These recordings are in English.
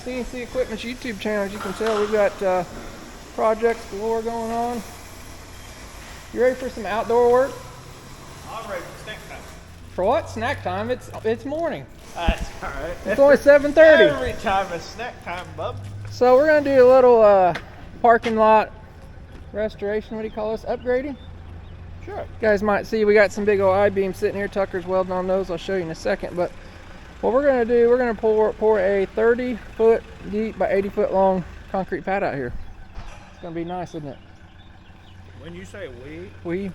CNC Equipment's YouTube channel. As you can tell, we've got projects galore going on. You ready for some outdoor work? I'm ready for snack time. For what? Snack time? It's morning. That's alright. It's only 7:30. Every time is snack time, bub. So we're gonna do a little parking lot restoration. What do you call this? Upgrading? Sure. You guys might see we got some big old I-beams sitting here. Tucker's welding on those. I'll show you in a second. But what we're gonna do, we're gonna pour a 30-foot deep by 80-foot-long concrete pad out here. It's gonna be nice, isn't it? When you say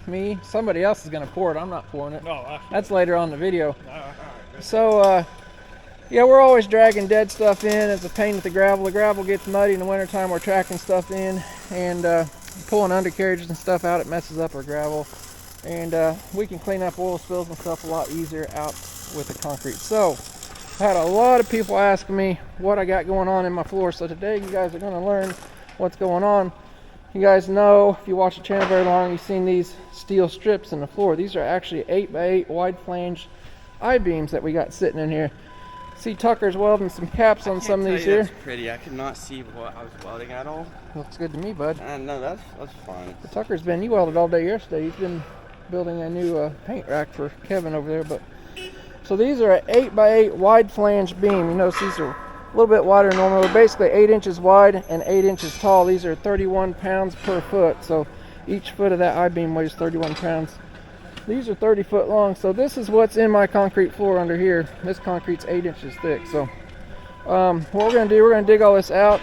me, somebody else is gonna pour it. I'm not pouring it. No, that's later on in the video. All right. So yeah, we're always dragging dead stuff in. It's a pain with the gravel. The gravel gets muddy in the wintertime. We're tracking stuff in and pulling undercarriages and stuff out. It messes up our gravel, and we can clean up oil spills and stuff a lot easier out with the concrete. So I had a lot of people asking me what I got going on in my floor. So today you guys are going to learn what's going on. You guys know, if you watch the channel very long, you've seen these steel strips in the floor. These are actually 8x8 wide flange I-beams that we got sitting in here. See, Tucker's welding some caps on some of these here. That's pretty. I could not see what I was welding at all. Looks good to me, bud. No, that's fine. But Tucker's been, you welded all day yesterday. He's been building a new paint rack for Kevin over there. But so these are an 8x8 wide flange beam. You notice these are a little bit wider than normal. They're basically 8 inches wide and 8 inches tall. These are 31 pounds per foot. So each foot of that I-beam weighs 31 pounds. These are 30 foot long. So this is what's in my concrete floor under here. This concrete's 8 inches thick. So what we're going to do, we're going to dig all this out.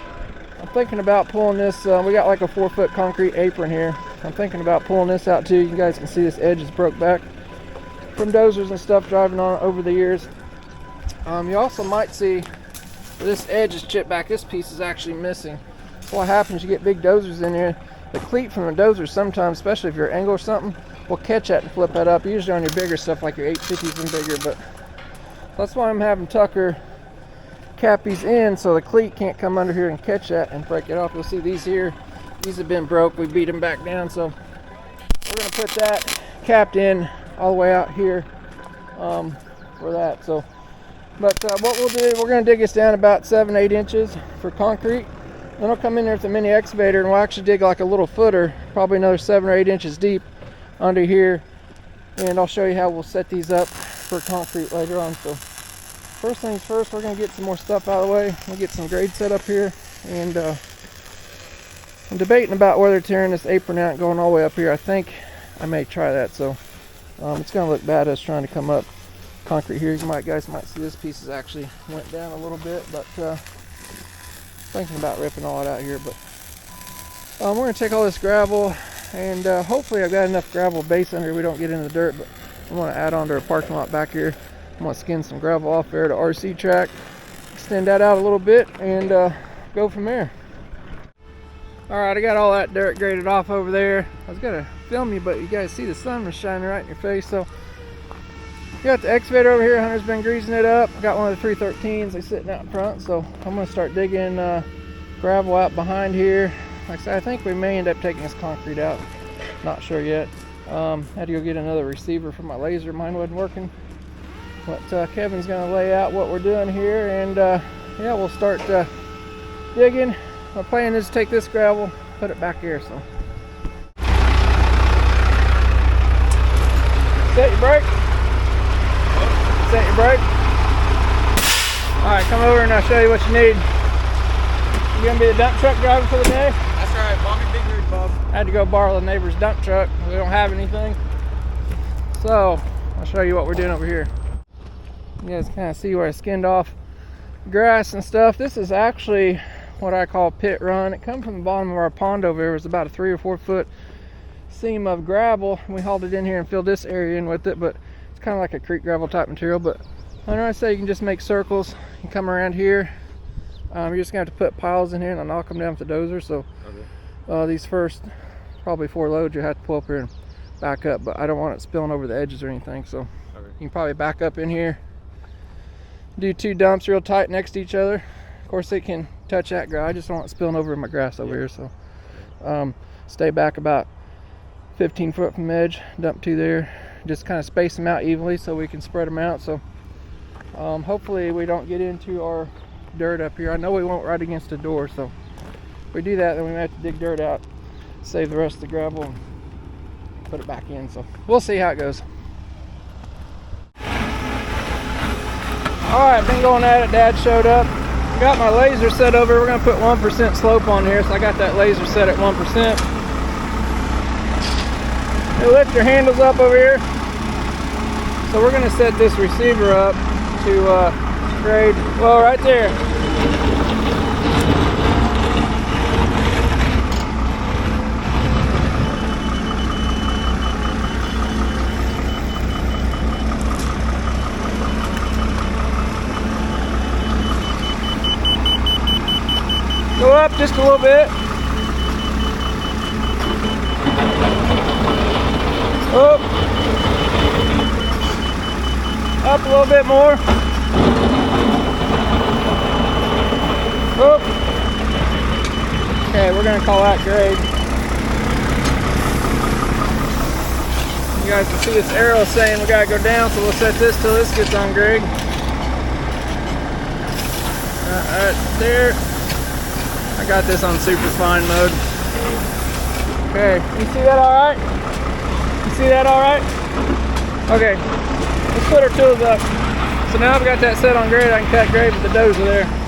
I'm thinking about pulling this. We got like a 4-foot concrete apron here. I'm thinking about pulling this out too. You guys can see this edge is broke back from dozers and stuff driving on over the years. You also might see this edge is chipped back. This piece is actually missing. So what happens, you get big dozers in here. The cleat from the dozer sometimes, especially if you're angle or something, will catch that and flip that up. Usually on your bigger stuff like your 850s and bigger, but that's why I'm having Tucker cap these in so the cleat can't come under here and catch that and break it off. You'll see these here, these have been broke. We beat them back down, so we're going to put that capped in all the way out here for that. So, but what we'll do, we're going to dig this down about 7-8 inches for concrete. Then I'll come in there with a mini excavator and we'll actually dig like a little footer, probably another 7 or 8 inches deep under here, and I'll show you how we'll set these up for concrete later on. So first things first, we're going to get some more stuff out of the way. We'll get some grade set up here, and I'm debating about whether tearing this apron out and going all the way up here. I think I may try that. So it's going to look bad us trying to come up concrete here. You guys might see this piece has actually went down a little bit, but thinking about ripping all that out here. But we're going to take all this gravel, and hopefully I've got enough gravel base under here we don't get in the dirt, but I'm going to add on to our parking lot back here. I'm going to skin some gravel off there to RC track, extend that out a little bit, and go from there. Alright, I got all that dirt graded off over there. I was going to film you, but you guys see the sun was shining right in your face. So you got the excavator over here. Hunter's been greasing it up. I got one of the 313s. They're sitting out in front, so I'm going to start digging gravel out behind here. Like I said, I think we may end up taking this concrete out. Not sure yet. Had to go get another receiver for my laser. Mine wasn't working. But Kevin's going to lay out what we're doing here, and yeah, we'll start digging. My plan is to take this gravel, put it back here. So set your brake. Set your brake. All right, come over and I'll show you what you need. You gonna be the dump truck driver for the day? That's right, Bobby Big Rig, Bob. I had to go borrow the neighbor's dump truck. We don't have anything. So I'll show you what we're doing over here. You guys kind of see where I skinned off grass and stuff. This is actually what I call pit run. It comes from the bottom of our pond over here. It was about a 3 or 4 foot seam of gravel. We hauled it in here and filled this area in with it, but it's kind of like a creek gravel type material. But I say you can just make circles and come around here. You're just gonna have to put piles in here and I'll knock them down with the dozer. So these first probably 4 loads you have to pull up here and back up, but I don't want it spilling over the edges or anything. So you can probably back up in here, do 2 dumps real tight next to each other. Of course they can touch that grass. I just don't want it spilling over in my grass over here. So stay back about 15 foot from the edge, dump 2 there, just kind of space them out evenly so we can spread them out. So hopefully we don't get into our dirt up here. I know we won't right against the door, so if we do that, then we might have to dig dirt out, save the rest of the gravel, and put it back in. So we'll see how it goes. Alright, been going at it. Dad showed up. Got my laser set over. We're going to put 1% slope on here, so I got that laser set at 1%. You lift your handles up over here. So we're going to set this receiver up to grade, well, right there. Go up just a little bit. Up. Up a little bit more. Up. Okay, we're going to call that grade. You guys can see this arrow saying we got to go down, so we'll set this till this gets on grade. Right there. I got this on super fine mode. Okay, you see that all right? You see that all right? Okay, let's put our tools up. So now I've got that set on grade. I can cut grade with the dozer there.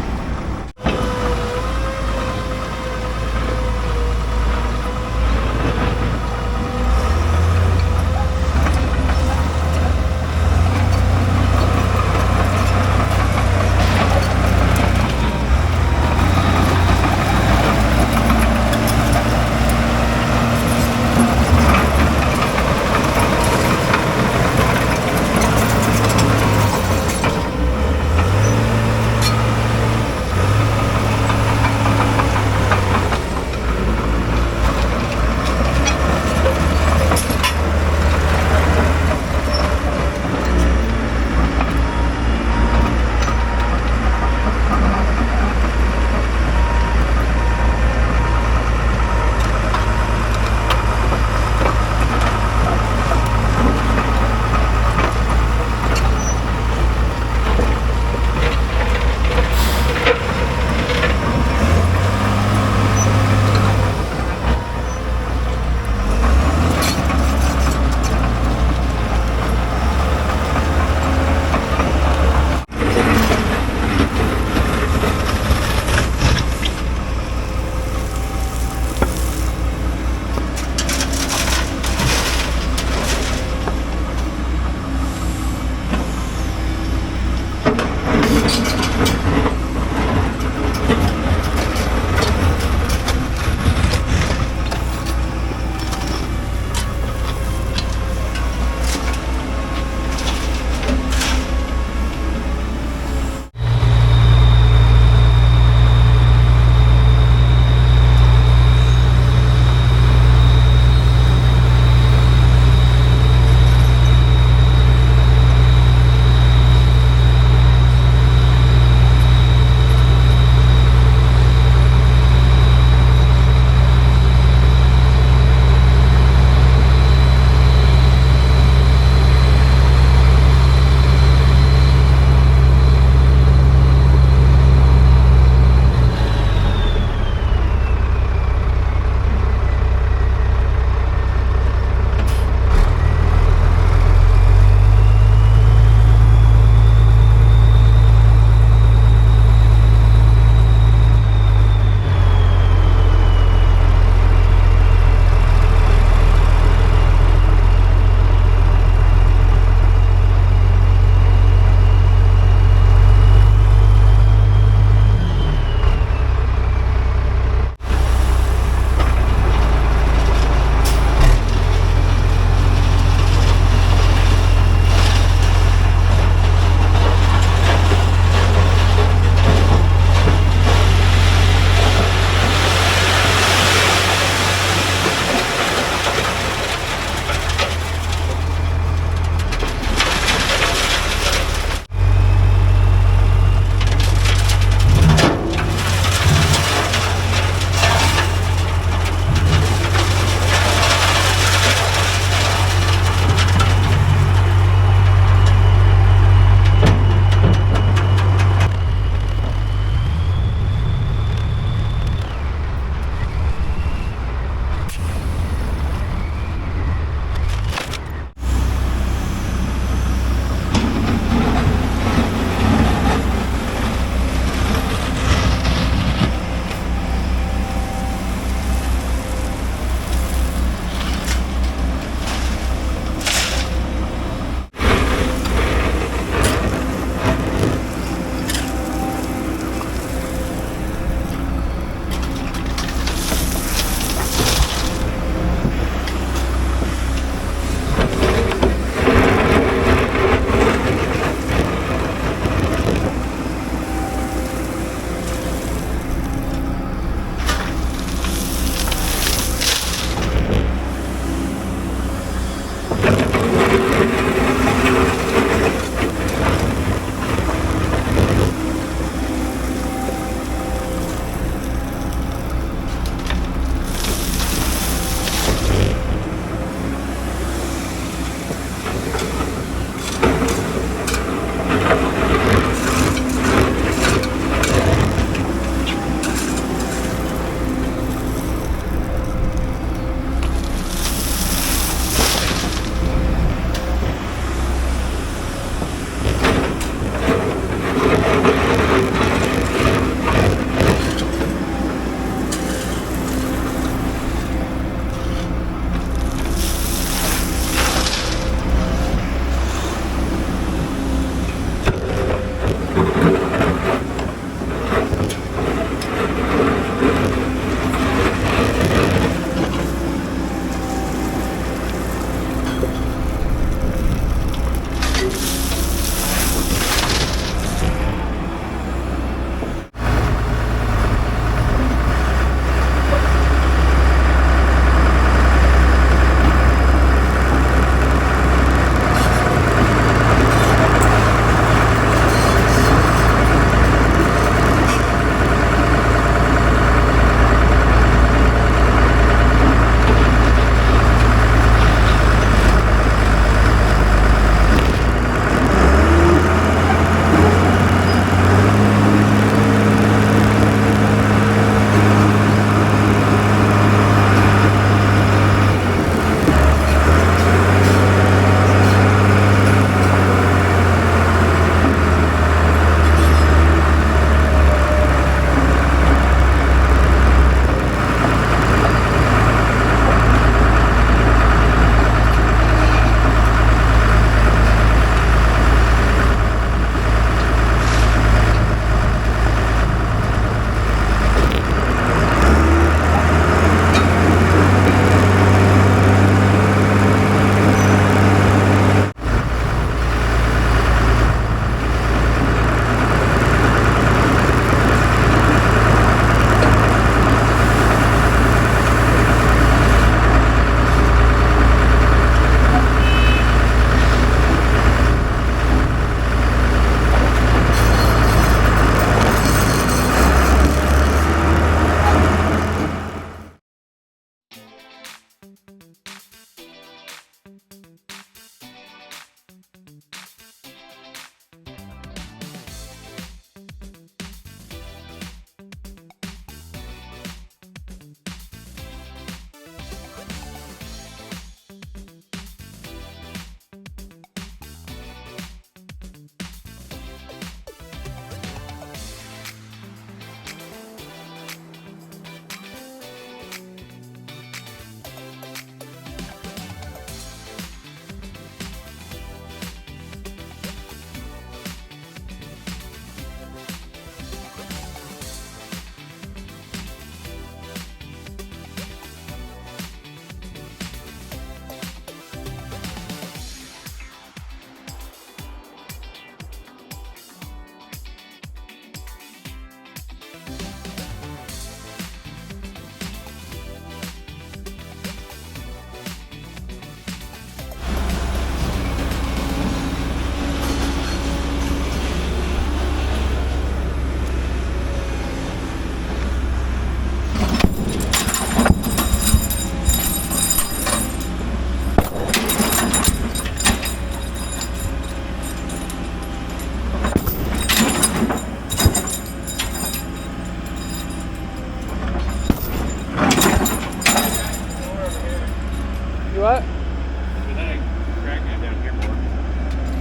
what? But then I cracking it down here more.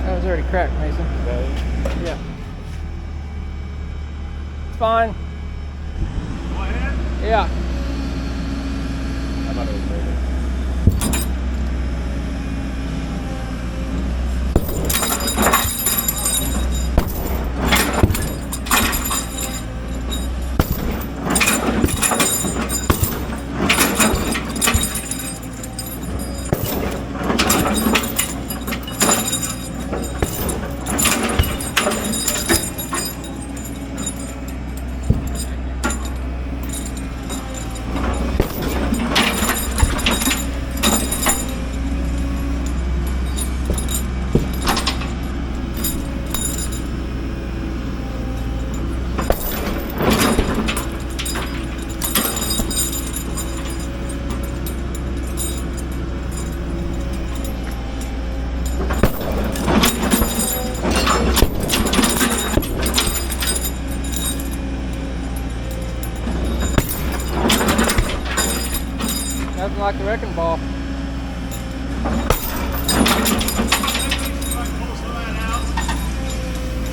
That was already cracked, Mason. Yeah. It's fine. Go ahead. Yeah. I thought it was bigger. Nothing like the wrecking ball.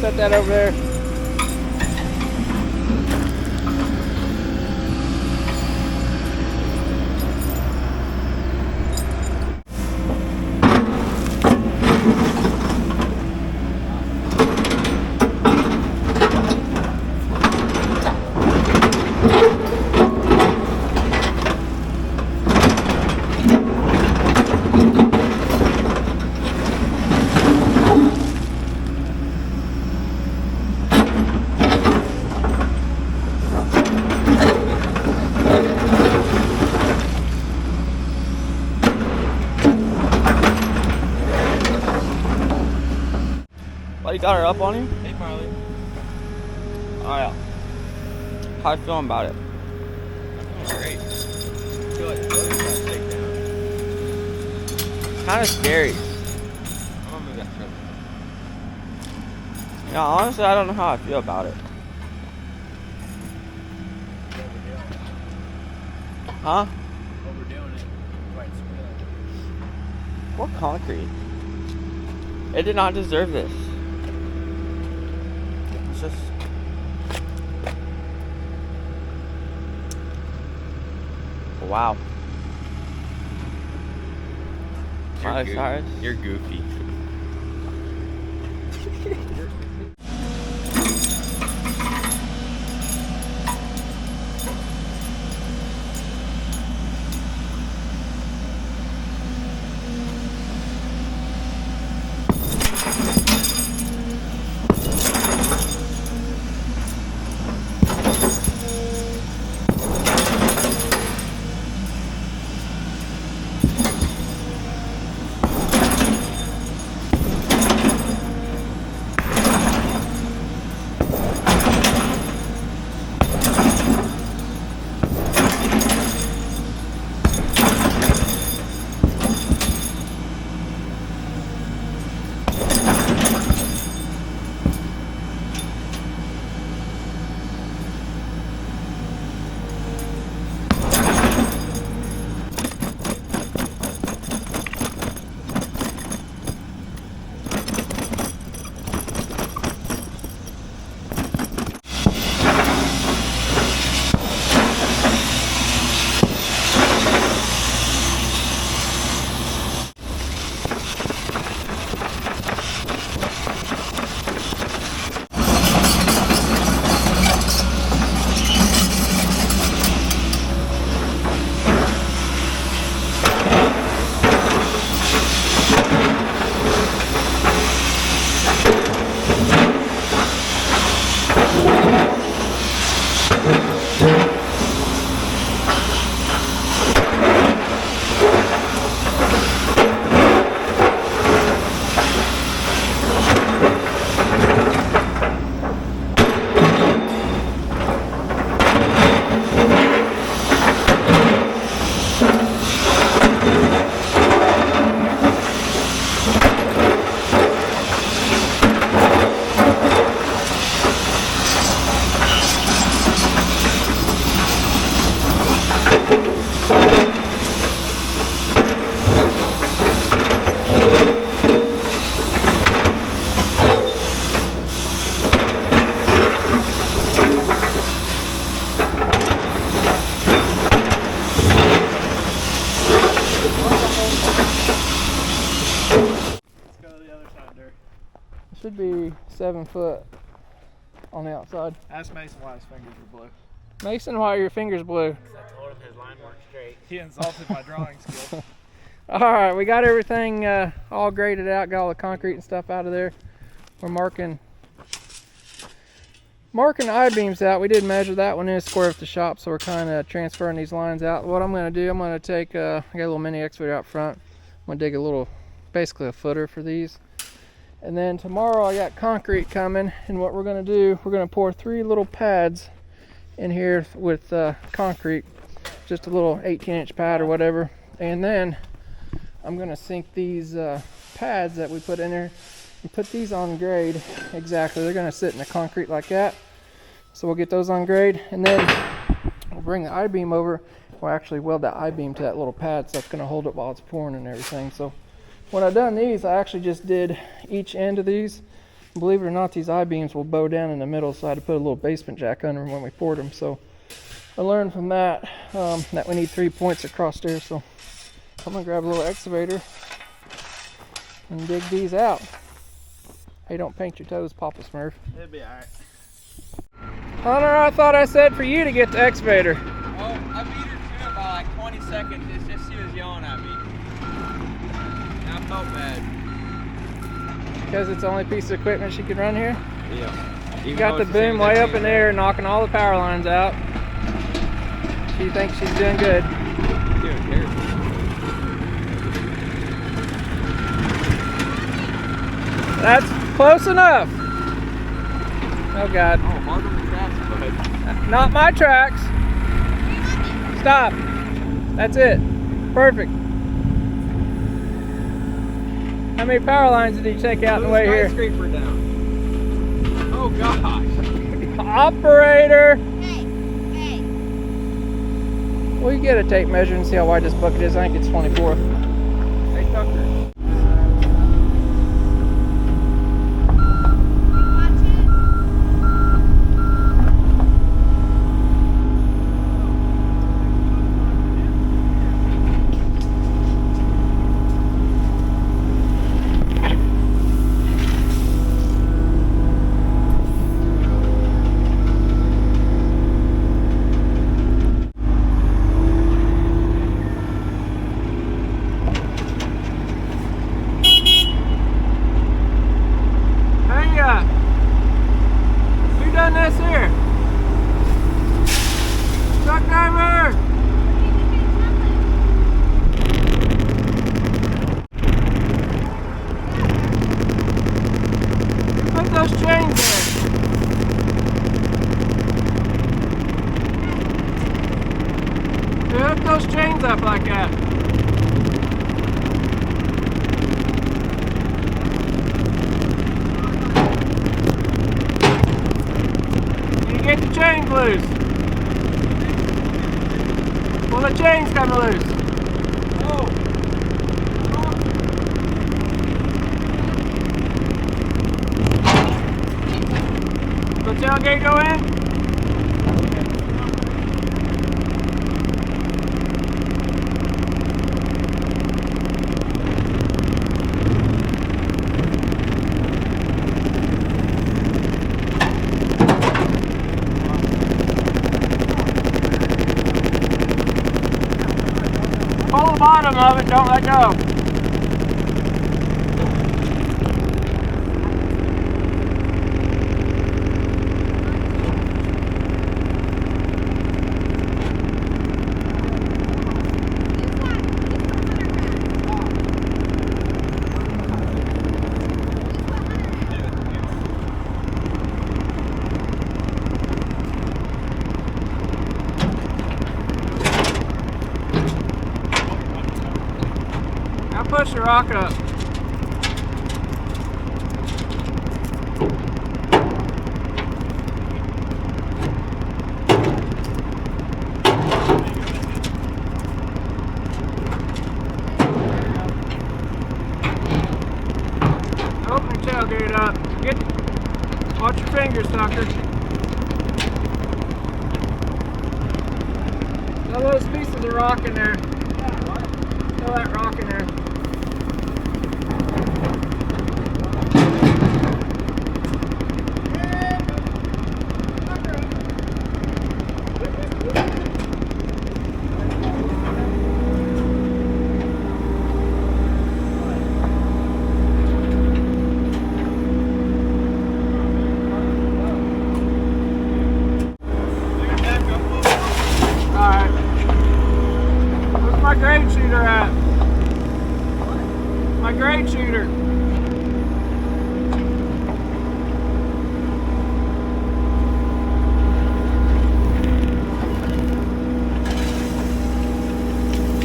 Set that over there. Well, you got her up on you? Hey, Marley. Oh, yeah. How you feeling about it? I'm feeling great. I feel like Welding's got to take down. It's kind of scary. I'm gonna move that truck. Yeah, honestly, I don't know how I feel about it. Huh? Overdoing it. Quite spread. What concrete? It did not deserve this. It's just... Wow. Miley Cyrus? You're goofy. Should be 7 foot on the outside. Ask Mason why his fingers were blue. Mason, why are your fingers blue? I told him his line weren't straight. He insulted my drawing skills. All right, we got everything all graded out, got all the concrete and stuff out of there. We're marking I-beams out. We did measure that one in square with the shop, so we're kind of transferring these lines out. What I'm going to do, I'm going to take, I got a little mini excavator out front. I'm going to dig a little, basically a footer for these. And then tomorrow I got concrete coming, and what we're going to do, we're going to pour 3 little pads in here with concrete, just a little 18-inch pad or whatever. And then I'm going to sink these pads that we put in there and put these on grade. Exactly, they're going to sit in the concrete like that. So we'll get those on grade, and then we'll bring the I-beam over. We'll actually weld that I-beam to that little pad, so that's going to hold it while it's pouring and everything. So when I've done these, I actually just did each end of these. Believe it or not, these I-beams will bow down in the middle, so I had to put a little basement jack under them when we poured them. So I learned from that that we need 3 points across there. So I'm gonna grab a little excavator and dig these out. Hey, don't paint your toes, Papa Smurf. It'll be alright. Hunter, I thought I said for you to get the excavator. Oh, I beat her to it by like 20 seconds. It's just she was yelling at me. And I felt bad. Because it's the only piece of equipment she can run here. Yeah. You got the boom way up in there, knocking all the power lines out. She thinks she's doing good. Doing terrible. That's close enough. Oh God. Oh, hard on the tracks, bud. Not my tracks. Stop. That's it. Perfect. How many power lines did you take out on the way here? Skyscraper down. Oh gosh. Operator. Hey. Will you get a tape measure and see how wide this bucket is? I think it's 24. Hey, Tucker. Who done this here? Truck driver! Who put those chains there? Who hooked those chains up like that? Get the chains loose. Well, the chain's coming loose. Oh. The tailgate go in? Pull the bottom of it, don't let go. Now push the rock up. Open the tailgate up. Watch your fingers, Tucker. Throw those pieces of rock in there. Throw that rock in there. grade shooter at? My grade shooter.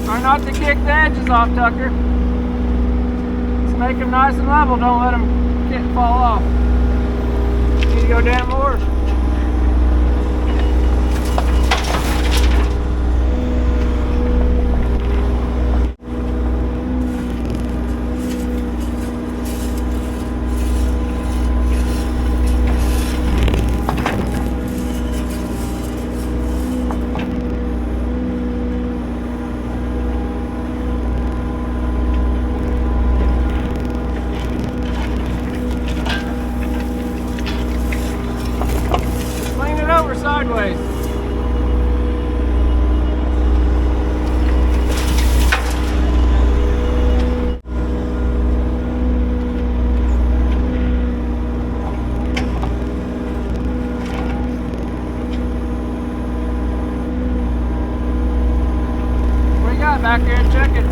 Try not to kick the edges off, Tucker. Just make them nice and level. Don't let them fall off. Need to go down more. Sideways. What do you got back here? Check it.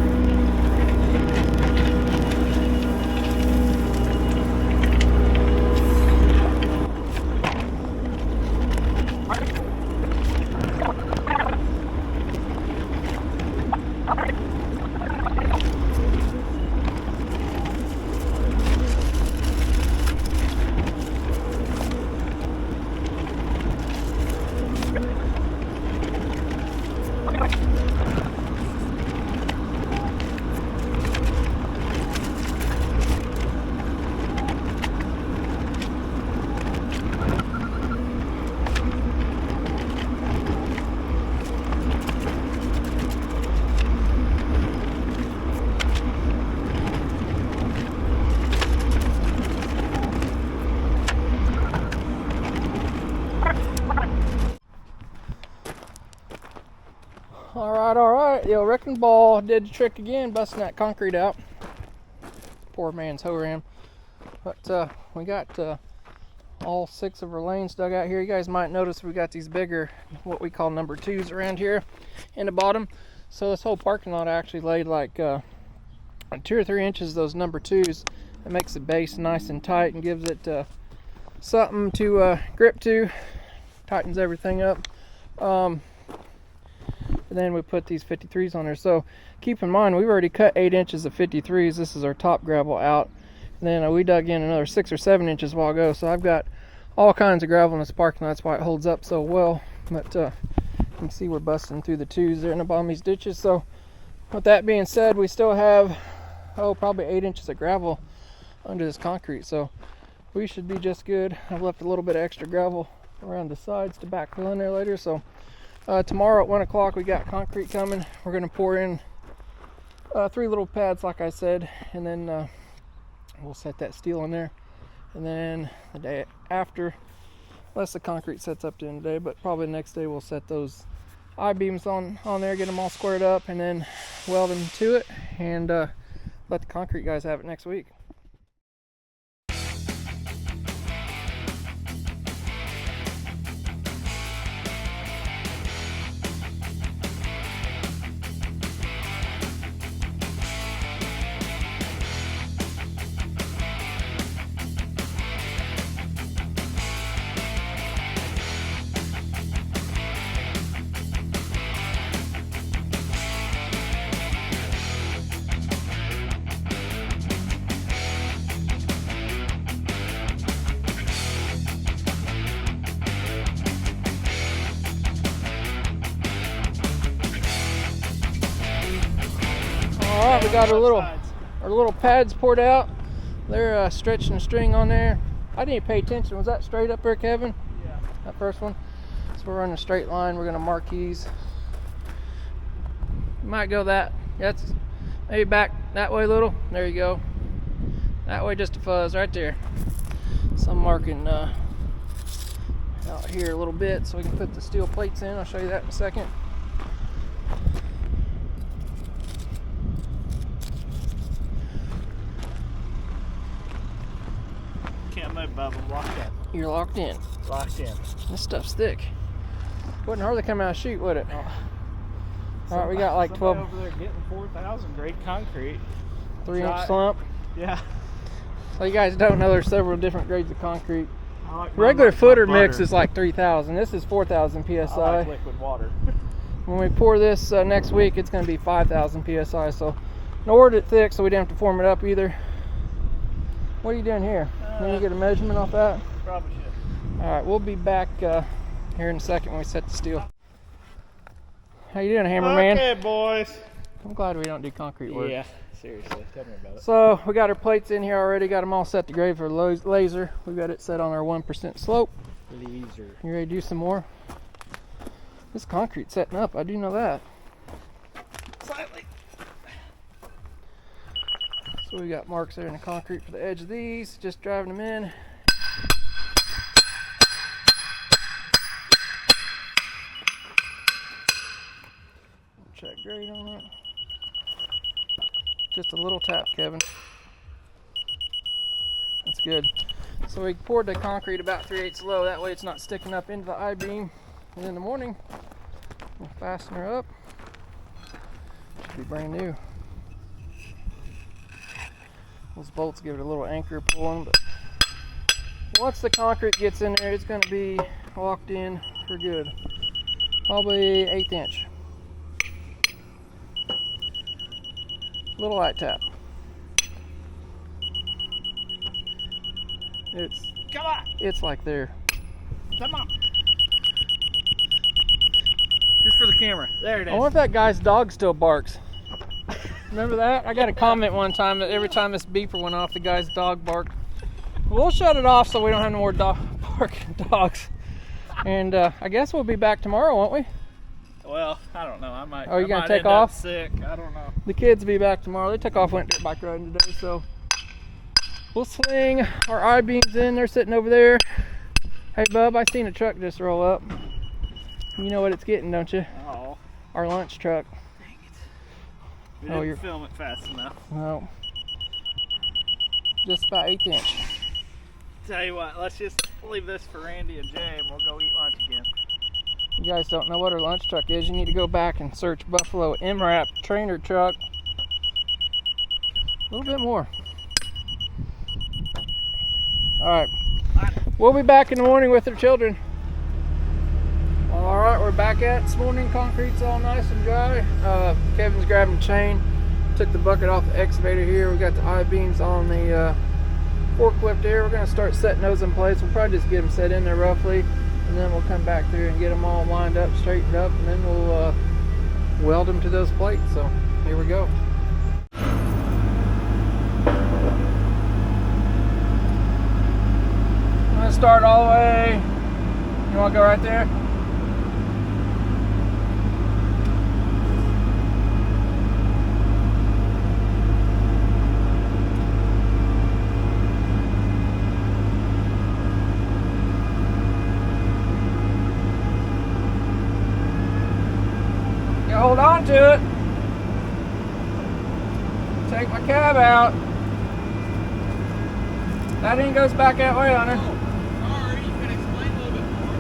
All right. Yo, wrecking ball did the trick again, busting that concrete out. Poor man's hoe ram. But we got all 6 of our lanes dug out here. You guys might notice we got these bigger, what we call number 2s around here in the bottom. So this whole parking lot actually laid like 2 or 3 inches of those number 2s. It makes the base nice and tight and gives it something to grip to. Tightens everything up. And then we put these 53s on there. So keep in mind, we've already cut 8 inches of 53s. This is our top gravel out. And then we dug in another 6 or 7 inches a while ago. So I've got all kinds of gravel in this parking lot. That's why it holds up so well. But you can see we're busting through the 2s there in the bottom of these ditches. So with that being said, we still have, probably 8 inches of gravel under this concrete. So we should be just good. I've left a little bit of extra gravel around the sides to backfill in there later. So tomorrow at 1 o'clock we got concrete coming. We're going to pour in 3 little pads like I said, and then we'll set that steel in there. And then the day after, unless the concrete sets up during the day, but probably the next day we'll set those I-beams on there, get them all squared up, and then weld them to it, and let the concrete guys have it next week. Alright, we got our little pads poured out. They're stretching the string on there. I didn't pay attention. Was that straight up there, Kevin? Yeah. That first one? So we're running a straight line. We're going to mark these. Might go that. That's maybe back that way a little. There you go. That way just a fuzz right there. So I'm marking out here a little bit so we can put the steel plates in. I'll show you that in a second. Can't move above them. Locked in. You're locked in. Locked in. This stuff's thick. Wouldn't hardly come out of chute, would it? All right, we got like 12. Over there getting 4,000 grade concrete. 3-inch slump. Yeah. So you guys don't know there's several different grades of concrete. Like Regular footer mix butter. is like 3,000. This is 4,000 psi. I like liquid water. When we pour this next week, it's going to be 5,000 psi. So, in order it thick, so we didn't have to form it up either. What are you doing here? Can you get a measurement off that? Probably should. All right, we'll be back here in a second when we set the steel. How you doing, Hammerman? Okay, boys. I'm glad we don't do concrete work. Yeah, seriously. Tell me about it. So we got our plates in here already. Got them all set to grade for laser. We got it set on our 1% slope. Laser. You ready to do some more? This concrete's setting up. I do know that. Slightly. So we got marks there in the concrete for the edge of these. Just driving them in. Check grade on that. Just a little tap, Kevin. That's good. So we poured the concrete about 3/8 low. That way it's not sticking up into the I-beam. And in the morning, we'll fasten her up. Should be brand new. Those bolts give it a little anchor pulling, but once the concrete gets in there, it's going to be locked in for good. Probably 1/8 inch. Little light tap. Come on. It's like there. Come on. Just for the camera. There it is. I wonder if that guy's dog still barks. Remember that? I got a comment one time that every time this beeper went off, the guy's dog barked. We'll shut it off so we don't have no more barking dogs. And I guess we'll be back tomorrow, won't we? Well, I don't know. I might. Oh, you I gonna might take end up off? Sick. I don't know. The kids will be back tomorrow. They took off, went dirt bike riding today, so we'll sling our I-beams in. They're sitting over there. Hey, Bub, I seen a truck just roll up. You know what it's getting, don't you? Oh. Our lunch truck. Dang it. We Oh, didn't film it fast enough. No. Just about 1/8 inch. Tell you what, let's just leave this for Randy and Jay and we'll go eat lunch again. You guys don't know what our lunch truck is. You need to go back and search Buffalo MRAP trainer truck. A little bit more. All right. We'll be back in the morning with our children. All right, we're back at it this morning. Concrete's all nice and dry. Kevin's grabbing the chain. Took the bucket off the excavator here. We got the I-beams on the forklift here. We're going to start setting those in place. We'll probably just get them set in there roughly. And then we'll come back through and get them all lined up, straightened up, and then we'll weld them to those plates. So here we go. I'm going to start all the way. You want to go right there? Hold on to it. Take my cab out. That end goes back that way, Hunter. Sorry, you can explain a little bit more.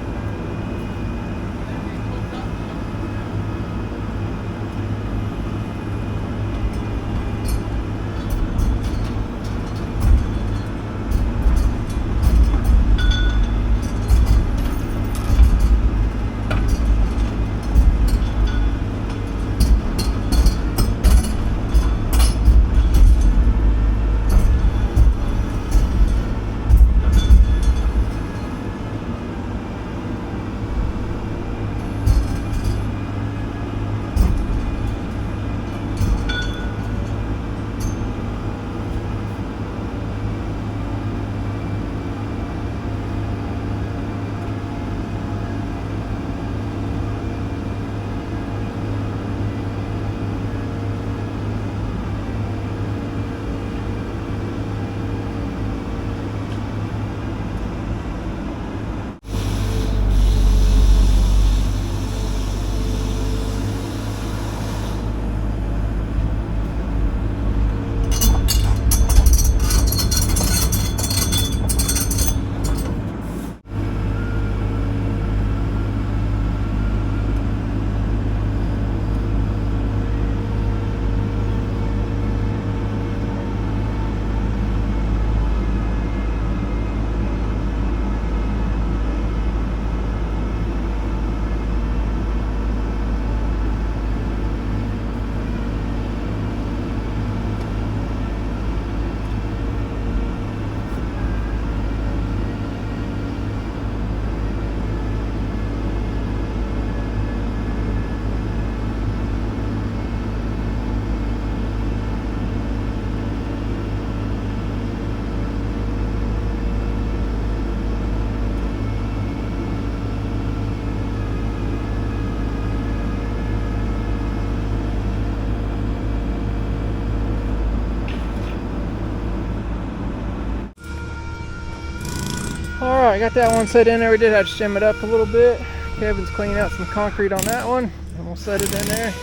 Alright, got that one set in there. We did have to shim it up a little bit. Kevin's cleaning out some concrete on that one, and we'll set it in there.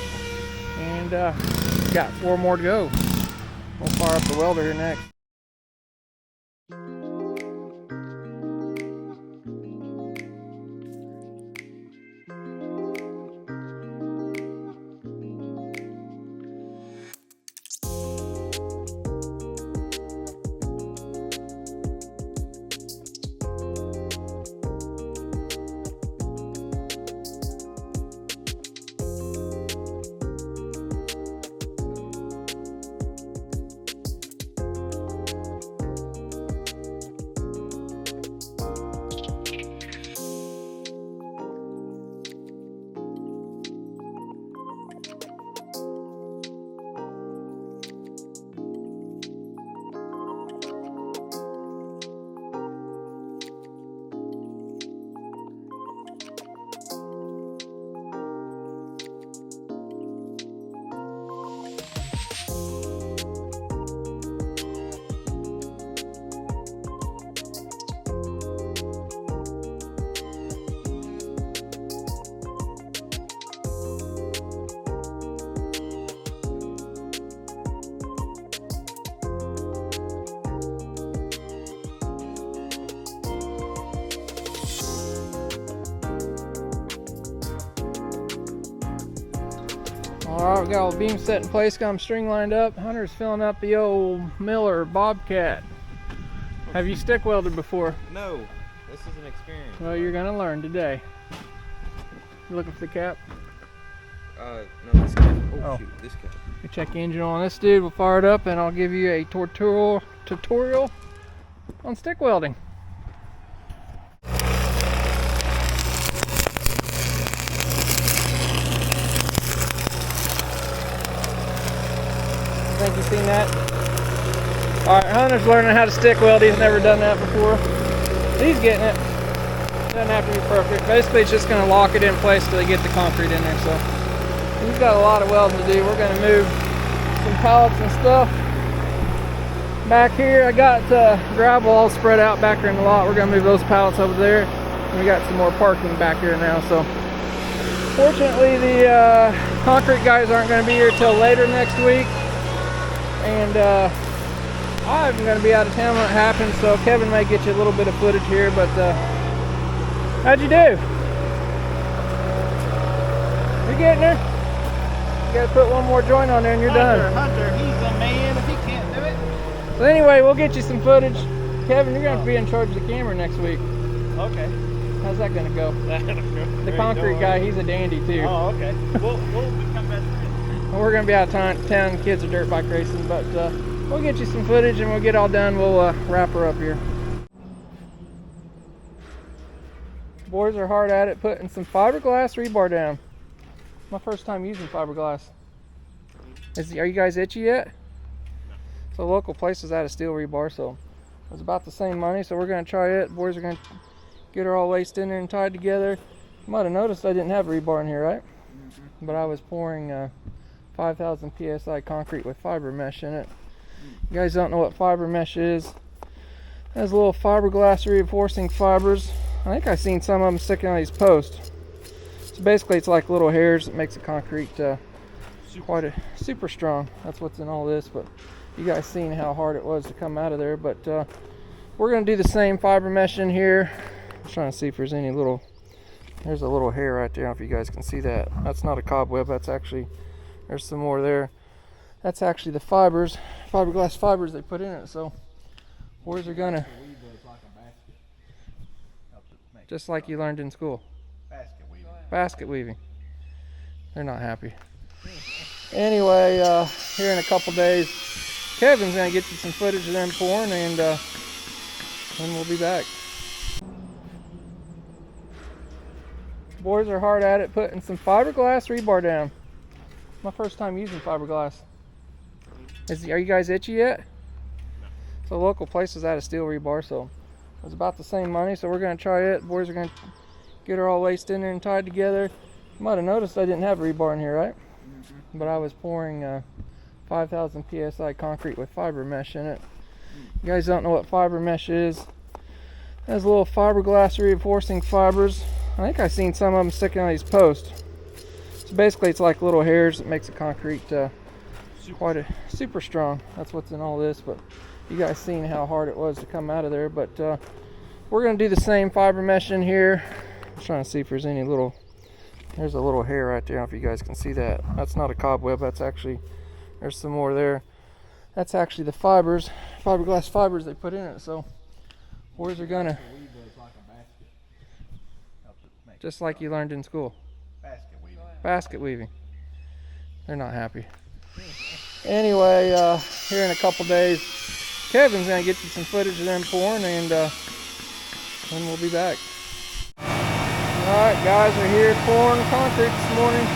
And got 4 more to go. We'll fire up the welder here next. Alright, we got all the beams set in place, got them string lined up. Hunter's filling up the old Miller Bobcat. Have you stick welded before? No, this is an experience. Well, you're gonna learn today. You looking for the cap? No, this cap. Oh. Shoot, this cap. We check the engine on this dude, we'll fire it up, and I'll give you a tutorial on stick welding. I think you've seen that. Alright, Hunter's learning how to stick weld. He's never done that before. He's getting it. Doesn't have to be perfect. Basically, it's just going to lock it in place till they get the concrete in there. So he's got a lot of welding to do. We're going to move some pallets and stuff back here. I got gravel all spread out back here in the lot. We're going to move those pallets over there. And we got some more parking back here now. So fortunately, the concrete guys aren't going to be here till later next week. And I'm going to be out of town when it happens, so Kevin may get you a little bit of footage here, but how'd you do? You getting there? You got to put one more joint on there and you're done. Hunter, he's a man if he can't do it. So anyway, we'll get you some footage. Kevin, you're going to have to be in charge of the camera next week. Okay. How's that going to go? The concrete guy, he's a dandy too. Oh, okay. We'll become best friends. We're going to be out of town, kids are dirt bike racing, but we'll get you some footage and we'll get all done. We'll wrap her up here. Boys are hard at it putting some fiberglass rebar down. My first time using fiberglass. Are you guys itchy yet? No. So the local place is out of steel rebar, so it was about the same money, so we're going to try it. Boys are going to get her all laced in there and tied together. You might have noticed I didn't have rebar in here, right? Mm-hmm. But I was pouring 5,000 psi concrete with fiber mesh in it. You guys don't know what fiber mesh is. It has little fiberglass reinforcing fibers. I think I've seen some of them sticking on these posts. So basically it's like little hairs that makes the concrete super strong. That's what's in all this, but you guys seen how hard it was to come out of there. But we're going to do the same fiber mesh in here. I'm trying to see if there's any little, there's a little hair right there, if you guys can see that. That's not a cobweb, that's actually, there's some more there. That's actually the fibers, fiberglass fibers they put in it. So boys are gonna, just like you learned in school, basket weaving. They're not happy. Anyway, here in a couple days, Kevin's gonna get you some footage of them pouring, and then we'll be back. Boys are hard at it putting some fiberglass rebar down. My first time using fiberglass. Are you guys itchy yet? No. So the local place is out of steel rebar, so it was about the same money, so we're going to try it. Boys are going to get her all laced in there and tied together. You might have noticed I didn't have rebar in here, right? Mm-hmm. But I was pouring 5,000 psi concrete with fiber mesh in it. You guys don't know what fiber mesh is. It Has little fiberglass reinforcing fibers. I think I've seen some of them sticking on these posts. So basically it's like little hairs that makes the concrete super strong. That's what's in all this, but you guys seen how hard it was to come out of there. But we're going to do the same fiber mesh in here. I'm trying to see if there's any little, there's a little hair right there. I don't know if you guys can see that. That's not a cobweb, that's actually, there's some more there. That's actually the fibers, fiberglass fibers they put in it. So boys are gonna, just like you learned in school, basket weaving. They're not happy. Anyway, here in a couple days, Kevin's gonna get you some footage of them pouring, and then we'll be back. Alright, guys are here pouring concrete this morning.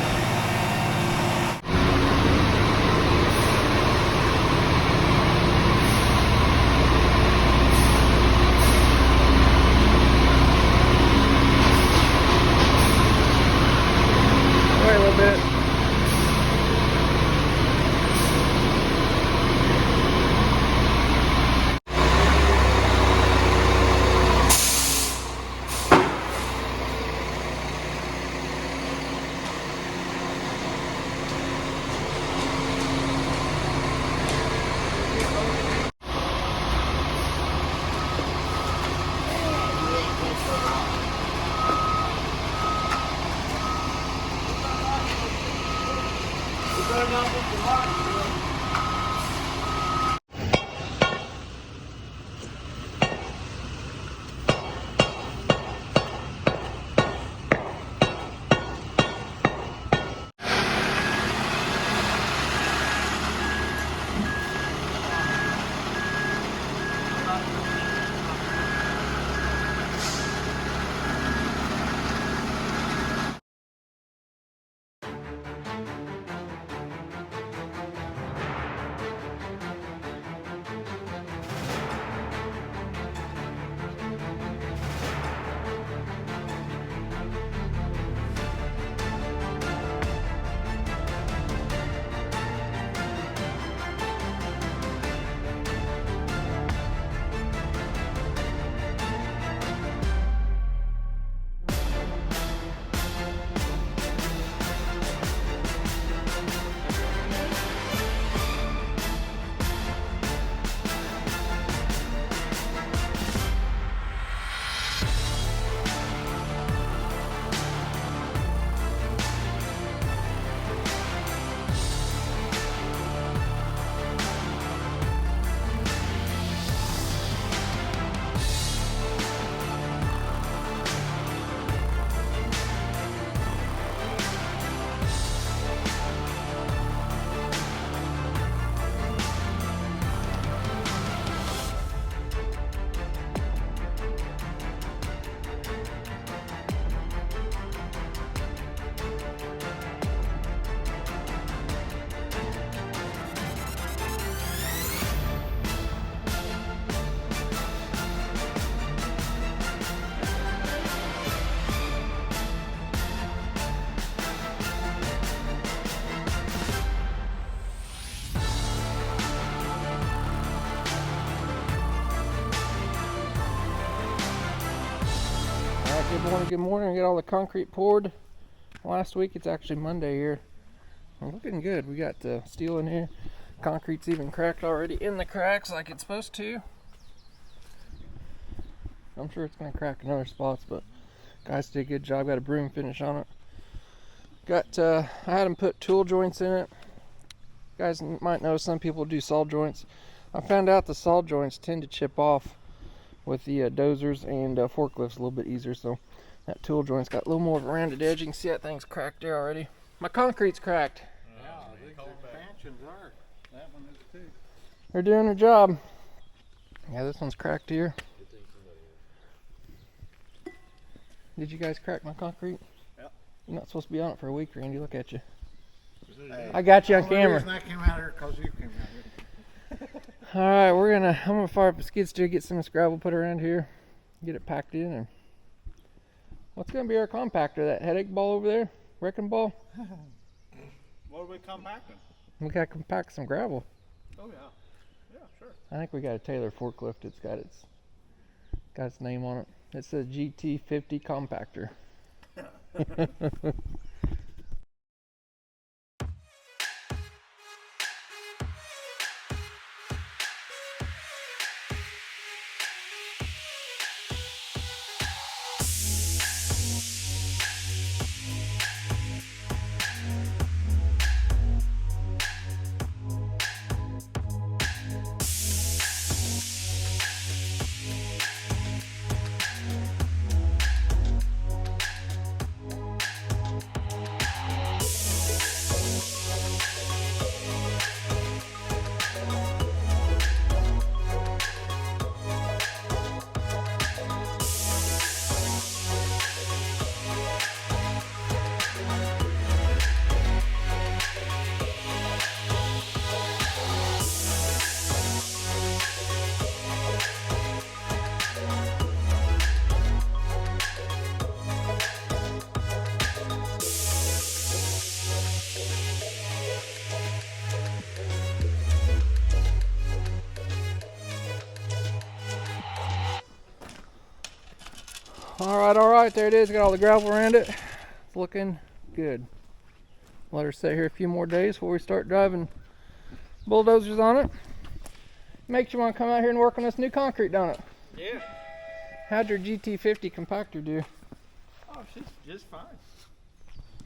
Wait a little bit. Good morning. Get all the concrete poured. Last week, it's actually Monday here. We're looking good. We got steel in here. Concrete's even cracked already in the cracks like it's supposed to. I'm sure it's going to crack in other spots, but guys did a good job. Got a broom finish on it. I had them put tool joints in it. You guys might know some people do saw joints. I found out the saw joints tend to chip off with the dozers and forklifts a little bit easier, so that tool joint's got a little more of a rounded edge. You can see that thing's cracked there already. My concrete's cracked. Yeah, the expansions are. That one is too. They're doing their job. Yeah, this one's cracked here. Did you guys crack my concrete? Yep. You're not supposed to be on it for a week, Randy. Look at you. Hey, I got you on camera. The reason I came out here because you came out here. Alright, I'm gonna fire up a skid steer, get some of this gravel put around here, get it packed in, and what's gonna be our compactor? That headache ball over there? Wrecking ball? What are we compacting? We gotta compact some gravel. Oh yeah. Yeah, sure. I think we got a Taylor forklift. It's got its Got its name on it. It says GT50 compactor. All right, there it is. Got all the gravel around it. It's looking good. Let her sit here a few more days before we start driving bulldozers on it. Makes you want to come out here and work on this new concrete, don't it? Yeah. How'd your GT50 compactor do? Oh, she's just fine.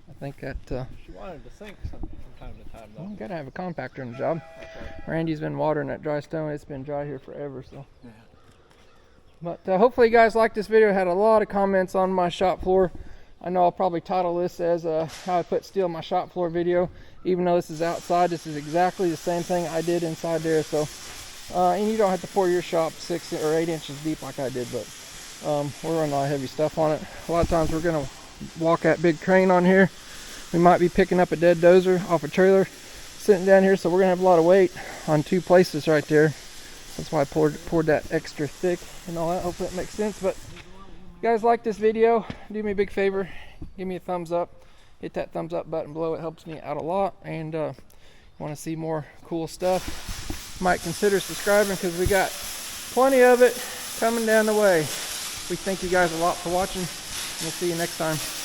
I think that She wanted to sink from time to time, though. you gotta have a compactor in the job. Okay. Randy's been watering that dry stone. It's been dry here forever, so. Yeah. But hopefully you guys liked this video. I had a lot of comments on my shop floor. I know I'll probably title this as how I put steel in my shop floor video. Even though this is outside, this is exactly the same thing I did inside there. So, and you don't have to pour your shop 6 or 8 inches deep like I did, but we're running a lot of heavy stuff on it. A lot of times we're gonna walk that big crane on here. We might be picking up a dead dozer off a trailer sitting down here, so we're gonna have a lot of weight on 2 places right there. That's why I poured that extra thick and all that. Hopefully that makes sense. But if you guys like this video, do me a big favor, give me a thumbs up. Hit that thumbs up button below. It helps me out a lot. And want to see more cool stuff, might consider subscribing, because we got plenty of it coming down the way. We thank you guys a lot for watching. We'll see you next time.